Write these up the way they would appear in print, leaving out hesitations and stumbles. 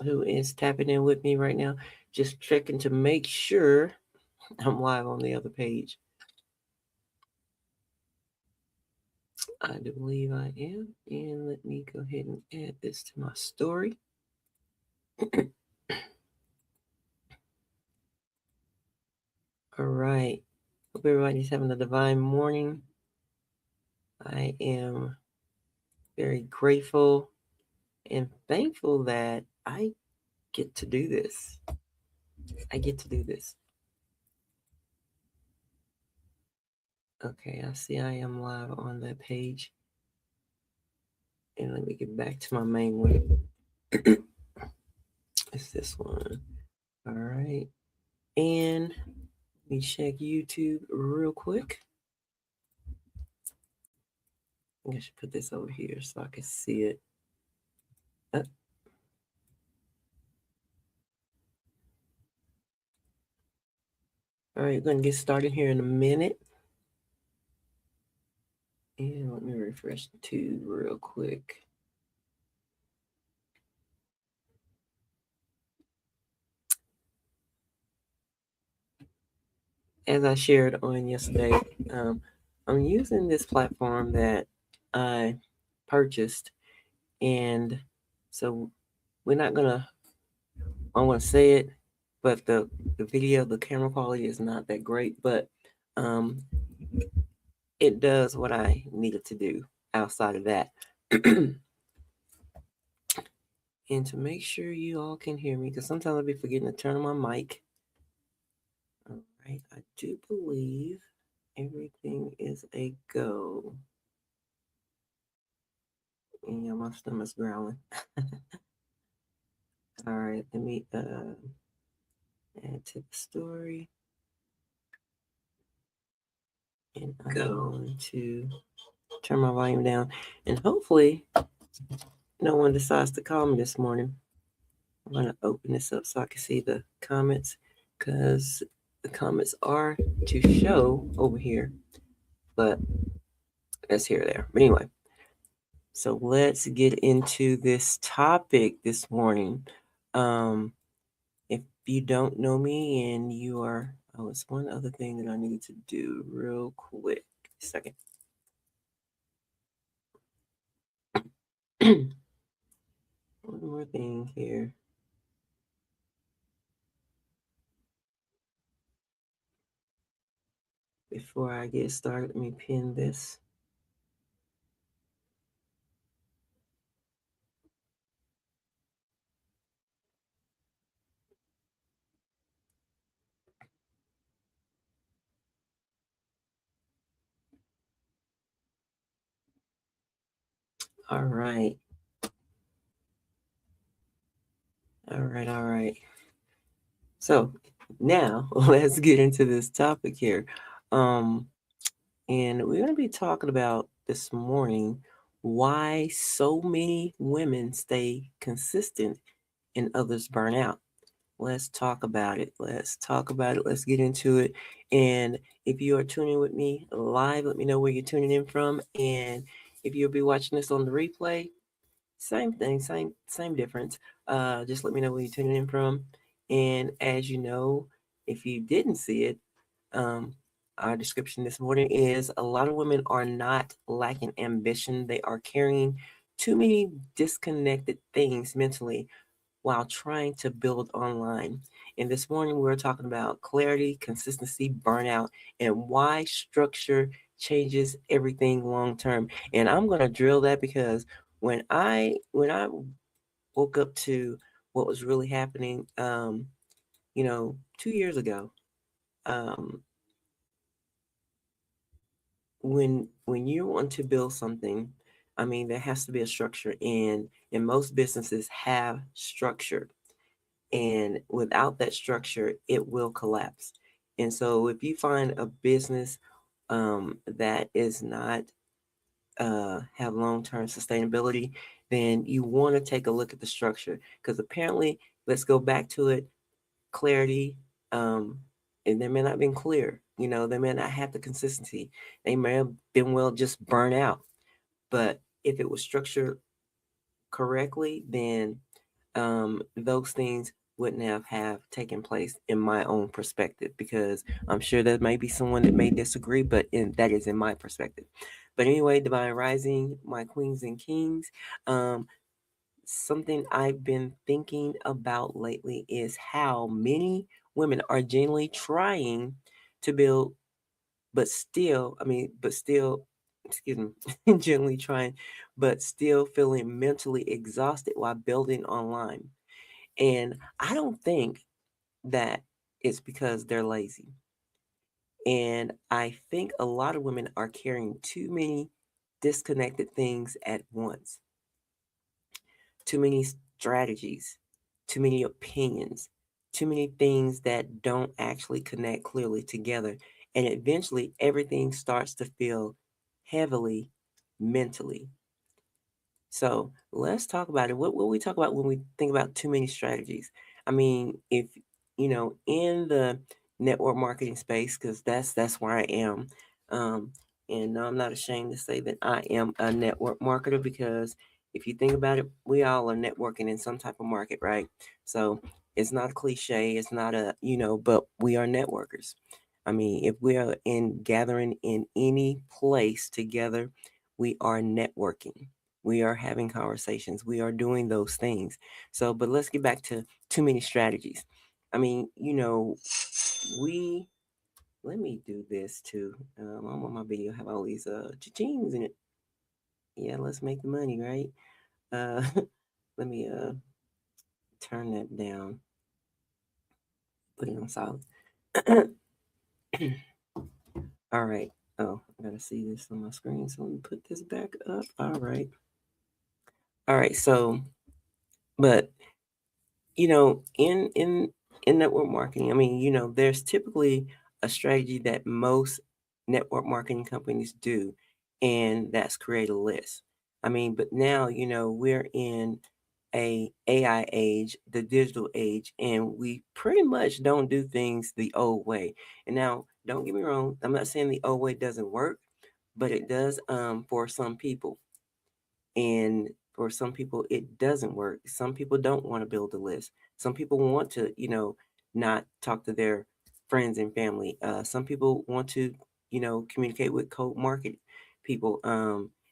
who is tapping in with me right now. Just checking to make sure I'm live on the other page. I do believe I am. And let me go ahead and add this to my story. All right. Hope everybody's having a divine morning. I am very grateful and thankful that I get to do this. I get to do this. Okay, I see I am live on that page. And let me get back to my main one. It's this one. All right. And let me check YouTube real quick. I think I should put this over here so I can see it. Uh, all right, going to get started here in a minute. And let me refresh the tube real quick. As I shared on yesterday, um, I'm using this platform that I purchased. And so we're not going to, I want to say it, but the video, the camera quality is not that great, but um, it does what I needed to do outside of that. And to make sure you all can hear me, because sometimes I'll be forgetting to turn on my mic. All right, I do believe everything is a go. And yeah, my stomach's growling. All right, let me add to the story. And I'm going to turn my volume down. And hopefully no one decides to call me this morning. I'm going to open this up so I can see the comments, because the comments are to show over here, but that's here or there. But anyway, so let's get into this topic this morning. If you don't know me and you are, oh, it's one other thing that I need to do real quick. Second. One more thing here. Before I get started, let me pin this. All right. All right. All right. So now let's get into this topic here. Um, and we're going to be talking about this morning why so many women stay consistent and others burn out. Let's talk about it. Let's talk about it. Let's get into it. And if you are tuning with me live, let me know where you're tuning in from. And if you'll be watching this on the replay, same thing, same difference. Just let me know where you're tuning in from. And as you know, if you didn't see it, um, our description this morning is a lot of women are not lacking ambition. They are carrying too many disconnected things mentally while trying to build online. And this morning we were talking about clarity, consistency, burnout, and why structure changes everything long term. And I'm gonna drill that because when I woke up to what was really happening, 2 years ago, um, when you want to build something, I mean there has to be a structure, and most businesses have structure. And without that structure, it will collapse. And so if you find a business that is not have long-term sustainability, then you want to take a look at the structure, because apparently, let's go back to it, clarity, um, and they may not have been clear. They may not have the consistency. They may have been well just burn out. But if it was structured correctly, then those things wouldn't have taken place in my own perspective, because I'm sure there may be someone that may disagree, but that is in my perspective. But anyway, Divine Rising, my queens and kings, something I've been thinking about lately is how many women are genuinely trying to build, but still, excuse me, genuinely trying, but still feeling mentally exhausted while building online. And I don't think that it's because they're lazy. And I think a lot of women are carrying too many disconnected things at once, too many strategies, too many opinions, too many things that don't actually connect clearly together. And eventually, everything starts to feel heavily mentally. So let's talk about it. What we talk about when we think about too many strategies? I mean, if in the network marketing space, because that's where I am. Um, and no, I'm not ashamed to say that I am a network marketer, because if you think about it, we all are networking in some type of market, right? So it's not a cliche. It's not but we are networkers. I mean, if we are in gathering in any place together, we are networking, we are having conversations, we are doing those things. So, but let's get back to too many strategies. I mean, we let me do this too. I want my video have all these cha-chings in it. Yeah, let's make the money, right? Uh, let me turn that down, put it on silent. All right. Oh, I gotta see this on my screen, so let me put this back up. All right. All right. So, but in network marketing, I mean, there's typically a strategy that most network marketing companies do, and that's create a list. I mean, but now, we're in a AI age, the digital age, and we pretty much don't do things the old way. And now, don't get me wrong, I'm not saying the old way doesn't work, but it does for some people. And for some people, it doesn't work. Some people don't want to build a list. Some people want to, not talk to their friends and family. Some people want to, communicate with cold market people.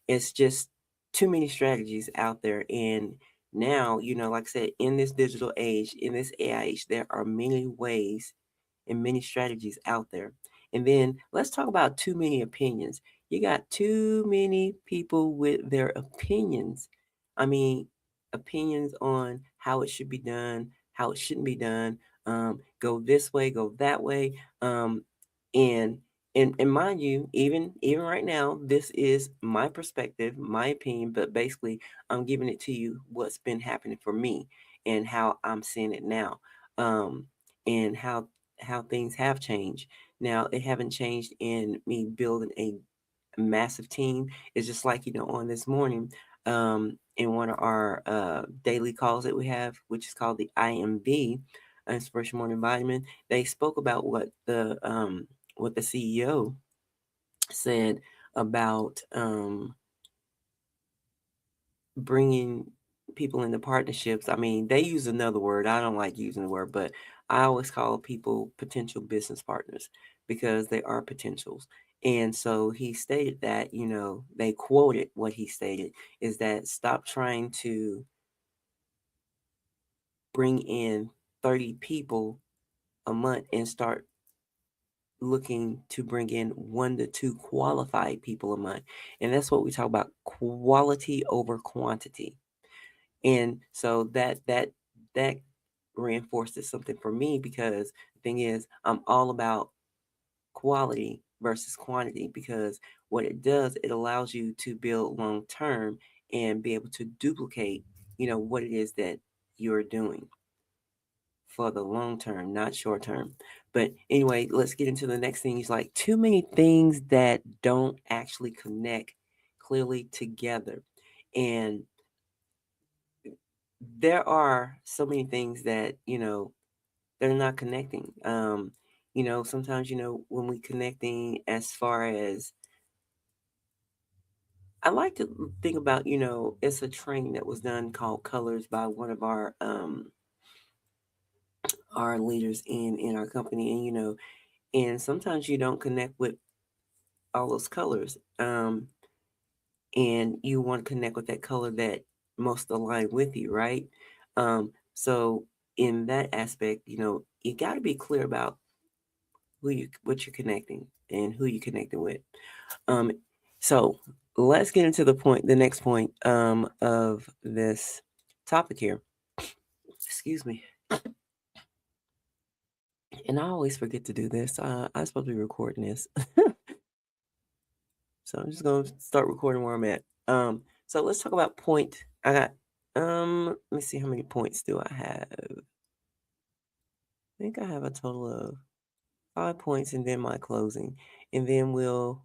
It's just too many strategies out there. And now, like I said, in this digital age, in this AI age, there are many ways and many strategies out there. And then let's talk about too many opinions. You got too many people with their opinions. I mean, opinions on how it should be done, how it shouldn't be done. Go this way, go that way. And and mind you, even right now, this is my perspective, my opinion, but basically I'm giving it to you what's been happening for me and how I'm seeing it now. And how things have changed. Now, it haven't changed in me building a massive team. It's just like, on this morning, in one of our daily calls that we have, which is called the IMV, Inspiration Morning Vitamin, they spoke about what the CEO said about bringing people into partnerships. I mean, they use another word. I don't like using the word, but I always call people potential business partners, because they are potentials. And so he stated that, they quoted what he stated is that stop trying to bring in 30 people a month and start looking to bring in 1 to 2 qualified people a month. And that's what we talk about, quality over quantity. And so that reinforces something for me, because the thing is, I'm all about quality versus quantity, because what it does, it allows you to build long term and be able to duplicate, what it is that you're doing for the long term, not short term. But anyway, let's get into the next thing. Is like too many things that don't actually connect clearly together. And there are so many things that they're not connecting. Sometimes when we connecting as far as I like to think about, it's a training that was done called Colors by one of our leaders in our company, and sometimes you don't connect with all those colors, and you want to connect with that color that most align with you, right? So in that aspect, you got to be clear about what you're connecting and who you're connecting with. Um, so let's get into the next point of this topic here. Excuse me. And I always forget to do this. I'm supposed to be recording this. So I'm just gonna start recording where I'm at. So let's talk about point. I got let me see how many points do I have. I think I have a total of 5 points and then my closing. And then we'll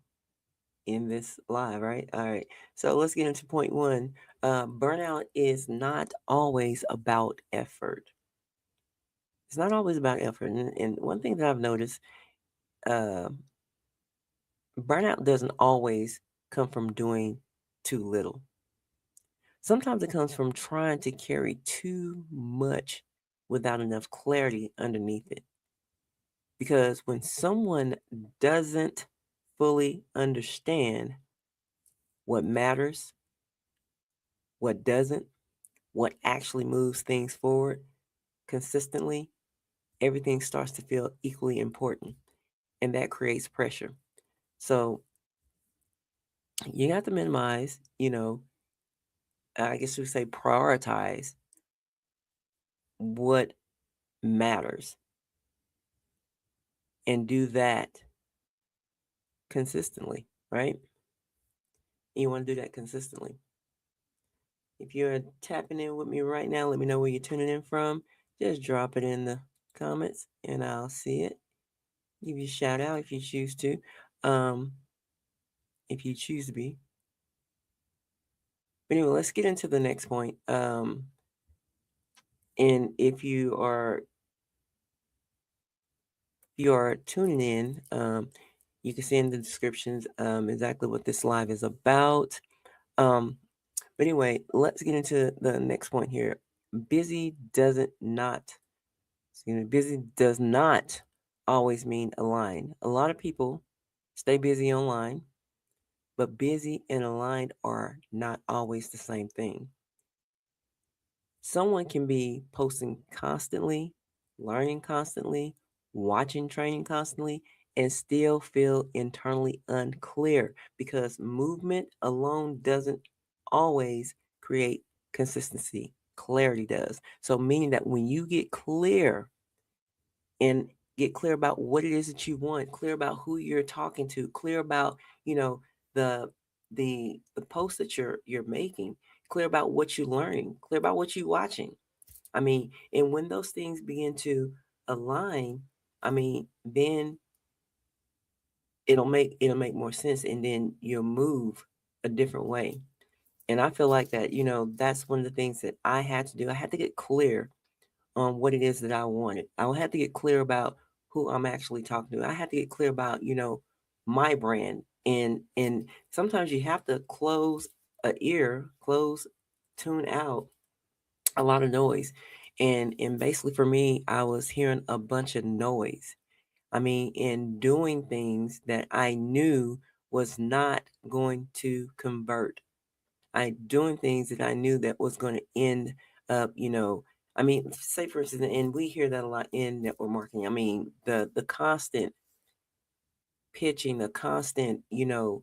end this live, right? All right. So let's get into point one. Burnout is not always about effort. It's not always about effort. And one thing that I've noticed, uh, burnout doesn't always come from doing too little. Sometimes it comes from trying to carry too much without enough clarity underneath it. Because when someone doesn't fully understand what matters, what doesn't, what actually moves things forward consistently, everything starts to feel equally important. And that creates pressure. So you have to minimize, I guess you would say prioritize what matters and do that consistently, right? You want to do that consistently. If you're tapping in with me right now, let me know where you're tuning in from. Just drop it in the comments and I'll see it. Give you a shout out if you choose to. Um, if you choose to be. But anyway, let's get into the next point. And if you are tuning in, you can see in the descriptions exactly what this live is about. But anyway, let's get into the next point here. Busy does not always mean aligned. A lot of people stay busy online, but busy and aligned are not always the same thing. Someone can be posting constantly, learning constantly, watching training constantly, and still feel internally unclear because movement alone doesn't always create consistency. Clarity does. So, meaning that when you get clear and get clear about what it is that you want, clear about who you're talking to, clear about, the the post that you're making, clear about what you're learning, clear about what you're watching. I mean, and when those things begin to align, I mean, then it'll make more sense and then you'll move a different way. And I feel like that, that's one of the things that I had to do. I had to get clear on what it is that I wanted. I had to get clear about who I'm actually talking to. I had to get clear about, my brand. And sometimes you have to tune out a lot of noise. And basically for me, I was hearing a bunch of noise. I mean, in doing things that I knew was not going to convert. I doing things that I knew that was going to end up, I mean, say for instance, and we hear that a lot in network marketing. I mean, the constant pitching, the constant, DMing,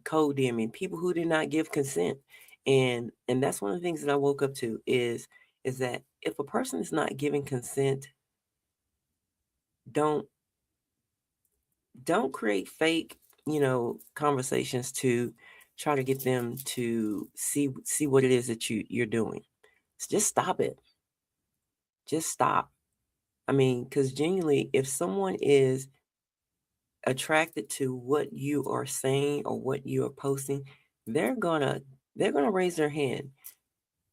code DMing, people who did not give consent. And that's one of the things that I woke up to is that if a person is not giving consent, don't don't create fake, conversations to try to get them to see what it is that you're doing. Just stop it. Just stop. I mean, because genuinely, if someone is attracted to what you are saying or what you are posting, they're gonna they're gonna raise their hand.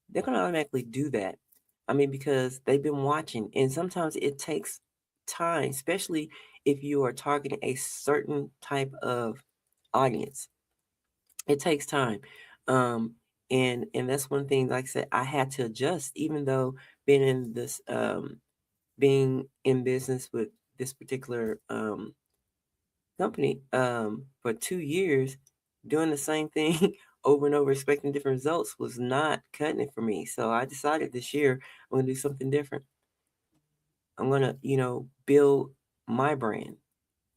They're gonna automatically do that. I mean, because they've been watching, and sometimes it takes time, especially if you are targeting a certain type of audience. It takes time. Um, and that's one thing, like I said, I had to adjust, even though being in this being in business with this particular company for 2 years, doing the same thing over and over, expecting different results was not cutting it for me. So I decided this year I'm gonna do something different. I'm gonna, build my brand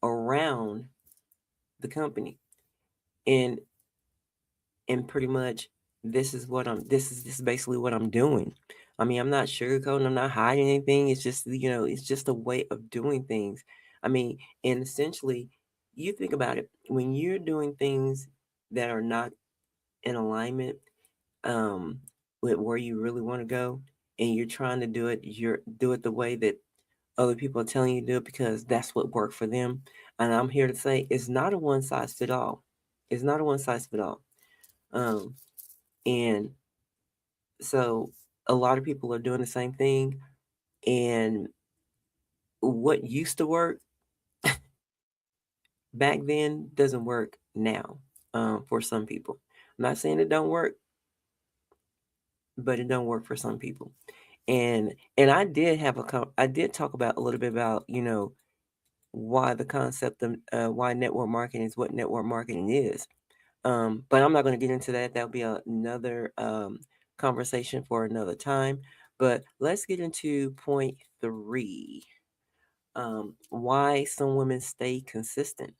around the company, and pretty much this is basically what I'm doing. I mean, I'm not sugarcoating, I'm not hiding anything. It's just, it's just a way of doing things. I mean, and essentially, you think about it, when you're doing things that are not in alignment um with where you really want to go, and you're trying to do it the way that other people are telling you to do it because that's what worked for them. And I'm here to say it's not a one size fit all. It's not a one size fit all. Um, and so a lot of people are doing the same thing. And what used to work back then doesn't work now for some people. I'm not saying it don't work, but it don't work for some people. And I did I did talk about a little bit about, why the concept of why network marketing is what network marketing is. But I'm not going to get into that. That'll be another conversation for another time. But let's get into point 3. Why some women stay consistent.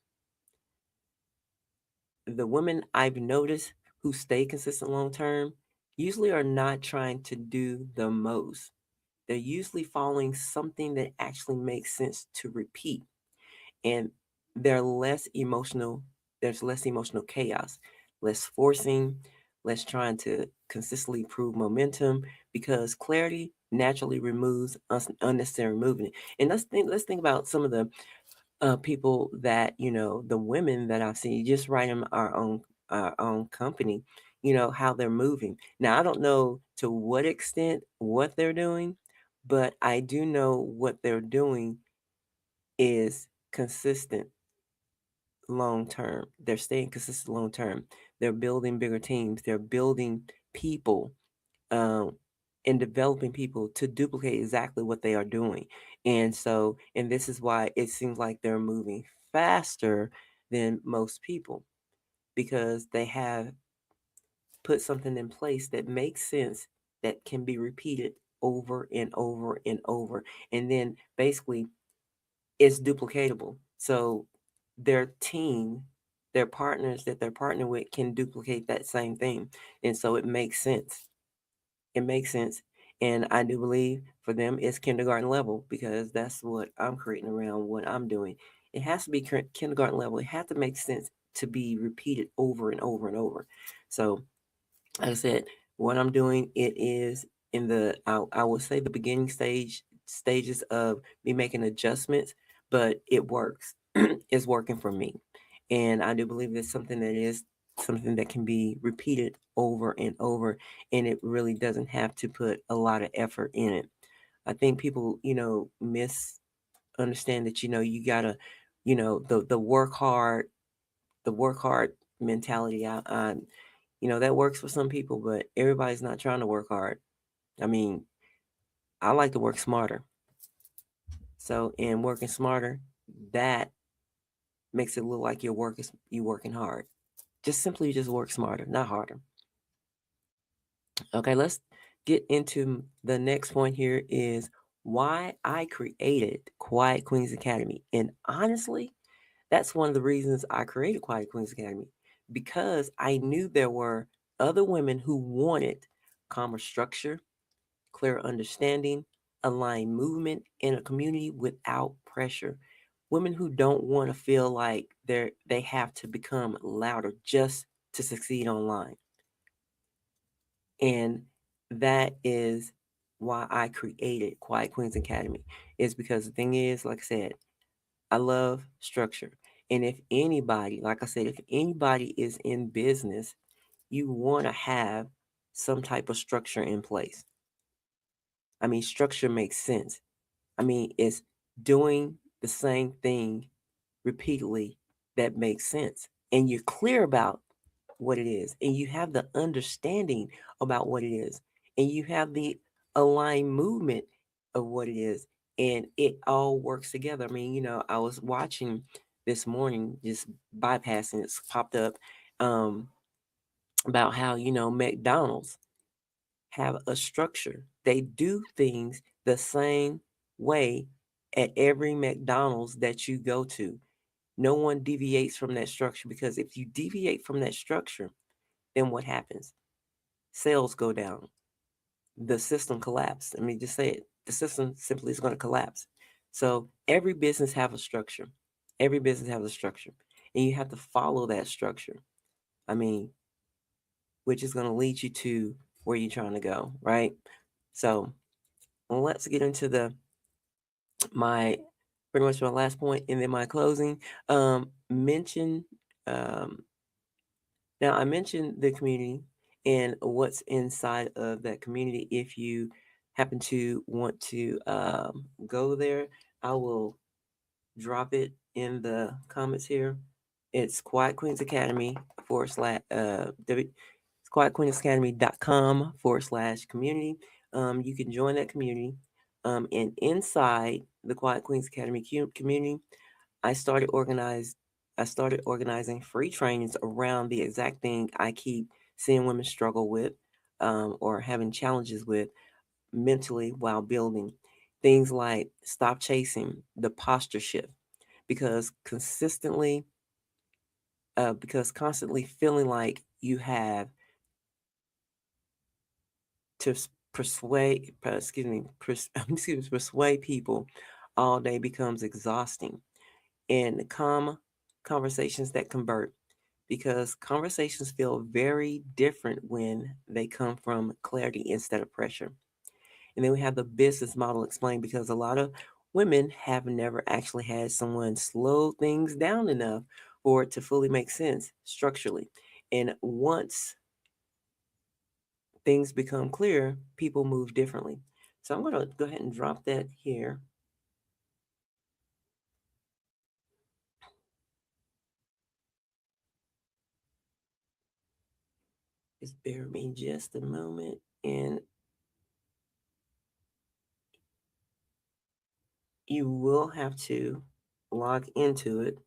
The women I've noticed who stay consistent long term usually are not trying to do the most. They're usually following something that actually makes sense to repeat, and they're less emotional. There's less emotional chaos, less forcing, less trying to consistently prove momentum, because clarity naturally removes unnecessary movement. And let's think about some of the people that, the women that I've seen just right in our own company, how they're moving. Now I don't know to what extent what they're doing, but I do know what they're doing is consistent long term. They're staying consistent long term. They're building bigger teams. They're building people, um, and developing people to duplicate exactly what they are doing. And this is why it seems like they're moving faster than most people, because they have put something in place that makes sense, that can be repeated over and over and over. And then basically it's duplicatable. So their team, their partners that they're partnering with can duplicate that same thing. And so it makes sense. It makes sense. And I do believe for them it's kindergarten level, because that's what I'm creating around what I'm doing. It has to be kindergarten level. It has to make sense to be repeated over and over and over. So like I said, what I'm doing, it is in I will say the beginning stages of me making adjustments, but it works. It's working for me. And I do believe it's something that is something that can be repeated over and over, and it really doesn't have to put a lot of effort in it. I think people, misunderstand that, you gotta, the work hard mentality. That works for some people, but everybody's not trying to work hard. I mean, I like to work smarter. So, in working smarter, that makes it look like you working hard. Just simply just work smarter, not harder. Okay, let's get into the next point here is why I created Quiet Queens Academy. And honestly, that's one of the reasons I created Quiet Queens Academy, because I knew there were other women who wanted calmer structure, clear understanding, aligned movement in a community without pressure. Women who don't want to feel like they have to become louder just to succeed online. And that is why I created Quiet Queens Academy. Is because the thing is, like I said, I love structure. And if anybody, like I said, if anybody is in business, you want to have some type of structure in place. I mean, structure makes sense. I mean, it's doing the same thing repeatedly that makes sense. And you're clear about what it is, and you have the understanding about what it is, and you have the aligned movement of what it is, and it all works together. I mean, I was watching this morning, just bypassing, it's popped up, um, about how, McDonald's have a structure. They do things the same way at every McDonald's that you go to. No one deviates from that structure, because if you deviate from that structure, then what happens? Sales go down. The system collapses. I mean, just say it. The system simply is going to collapse. So every business have a structure. Every business has a structure, and you have to follow that structure. I mean, which is going to lead you to where you're trying to go, right? So let's get into my pretty much my last point, and then my closing. Mention um, Now, I mentioned the community and what's inside of that community. If you happen to want to go there, I will drop it in the comments here. It's Quiet Queens Academy forward slash it's quietqueensacademy.com forward slash community. You can join that community. And inside the Quiet Queens Academy community, I started organized I started organizing free trainings around the exact thing I keep seeing women struggle with, or having challenges with mentally while building. Things like stop chasing, the posture shift, because constantly feeling like you have to persuade people all day becomes exhausting. And calm conversations that convert, because conversations feel very different when they come from clarity instead of pressure. And then we have the business model explained, because a lot of women have never actually had someone slow things down enough for it to fully make sense structurally. And once things become clear, people move differently. So I'm going to go ahead and drop that here. Just bear with me just a moment. And you will have to log into it.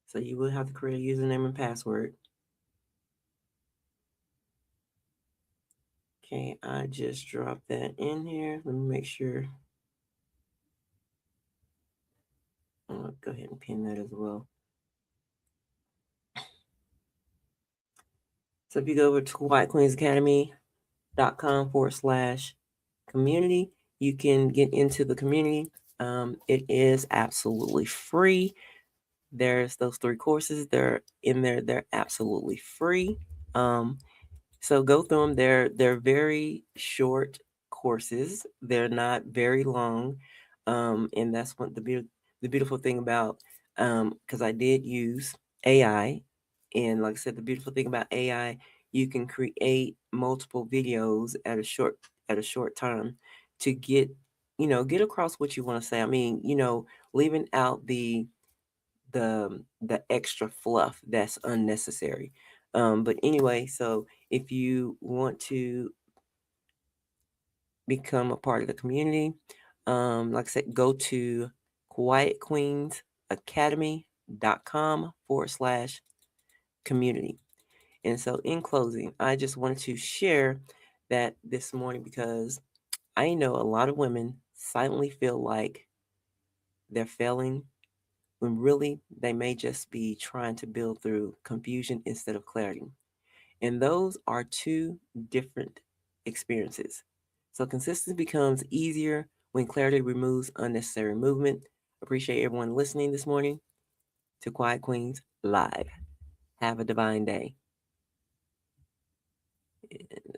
So you will have to create a username and password. Okay, I just dropped that in here. Let me make sure. I'll go ahead and pin that as well. So if you go over to whitequeensacademy.com forward slash community, you can get into the community. It is absolutely free. There's those 3 courses. They're in there. They're absolutely free. So go through them. They're very short courses. They're not very long, and that's what the beautiful thing about, because I did use AI, and like I said, the beautiful thing about AI, you can create multiple videos at a short time to get across what you want to say. I mean, leaving out the the extra fluff that's unnecessary. But anyway, so if you want to become a part of the community, like I said, go to quietqueensacademy.com forward slash community. And so, in closing, I just wanted to share that this morning, because I know a lot of women silently feel like they're failing, when really they may just be trying to build through confusion instead of clarity. And those are 2 different experiences. So consistency becomes easier when clarity removes unnecessary movement. Appreciate everyone listening this morning to Quiet Queens Live. Have a divine day.